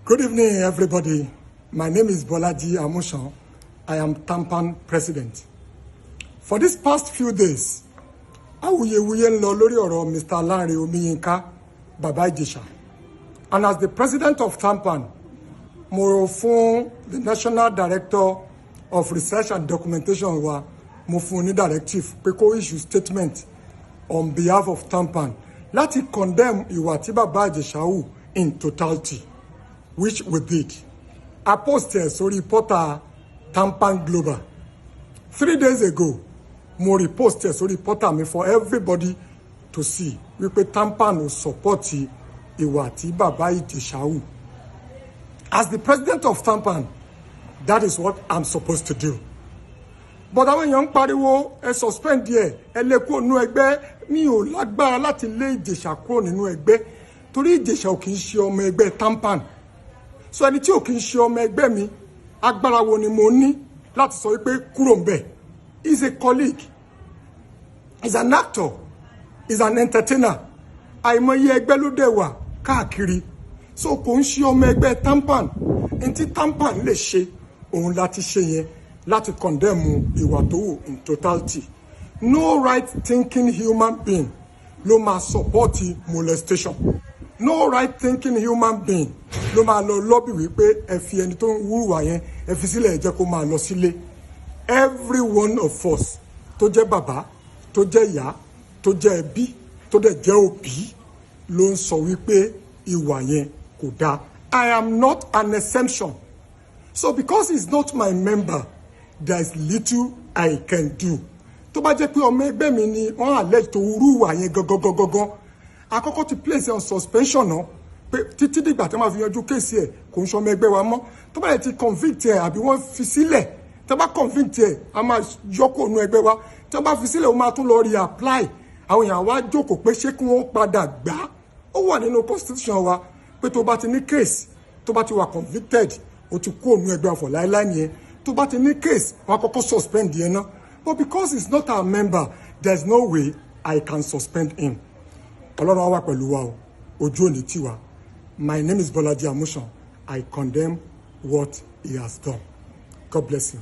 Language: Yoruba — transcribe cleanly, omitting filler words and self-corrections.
Good evening, everybody. My name is Bolaji Amusan. I am TAMPAN president. For these past few days, awuyewuye ń lọ lórí ọ̀rọ̀ Mr. Lanre Omiyinka Baba Ijesha. And as the president of TAMPAN, mo fún the National Director of Research and Documentation wa mo fún ní directive pé kó issue statement on behalf of TAMPAN láti condemn ìwà tí Baba Ijesha hù in totality, which we did. I posted sórí portal TAMPAN Global. 3 days ago, mo reposted sórí portal mi for everybody to see. Wípé TAMPAN ò support ìwà tí Baba Ijesha hù. As the president of TAMPAN, that is what I'm supposed to do. But àwọn èèyàn ń pariwo ẹ suspend díẹ̀ ẹ lé kúrò nínú ẹgbẹ́. Mi ò lágbára láti lé Ijesha kúrò nínú ẹgbẹ́ torí Ijesha ò kì í ṣe ọmọ ẹgbẹ́ TAMPAN. So ẹni tí ò kì í ṣe ọmọ ẹgbẹ́ mi, agbára wo ni mo ní láti sọ wípé kúrò ńbẹ̀? He's a colleague, he's an actor, he's an entertainer. Àìmọye ẹgbẹ́ ló dẹ̀ wà káàkiri. So kò ń ṣe ọmọ ẹgbẹ́ TAMPAN. Ẹni tí TAMPAN lè ṣe òun láti ṣe yẹn láti condemn ìwà tó hù in totality. No right thinking human being ló máa support molestation. No right thinking human being ló máa lọ lobby wípé ẹ fi ẹni tó ń hùwà yẹn ẹ fi sílẹ̀ ẹ jẹ́ kó máa lọ sílé. Every one of us tó jẹ́ bàbá, tó jẹ́ ìyá, tó jẹ́ ẹbí, tó dẹ̀ jẹ́ òbí ló ń sọ wípé ìwà yẹn kò dáa. I am not an exemption. So because he's not my member, there is little I can do. Tó bá jẹ́ pé ọmọ ẹgbẹ́ mi ni wọ́n allege tó rú ìwà yẹn gangan, àkọ́kọ́ ti place on suspension náà pé títí dìgbà tí wọ́n fi yanjú kéèsì ẹ̀ kò ń ṣọmọ ẹgbẹ́ wa mọ́. Tó bá yẹ ti convict ẹ̀ àbí wọ́n fi sílẹ̀, tó bá convict ẹ̀ a máa yọkọ̀ nínú ẹgbẹ́ wa. Tó bá fi sílẹ̀ ó máa tún lọ reapply. Àwọn èèyàn wá jókòó pé ṣé kí wọ́n padà gbà. Ó wà nínú constitution wa pé tó bá ti ní case, tó bá ti wà convicted, ó ti kúrò nínú ẹgbẹ́ ọ̀fọ̀ láíláí nìyẹn. Tó bá ti ní case, wọ́n á kọ́kọ́ suspend yẹn náà. But because he's not our member, there's no way I can suspend him. Ọlọ́run á wà pẹ̀lú wa o, ojú ò ní tì wá. My name is Bolaji Amusan. I condemn what he has done. God bless you.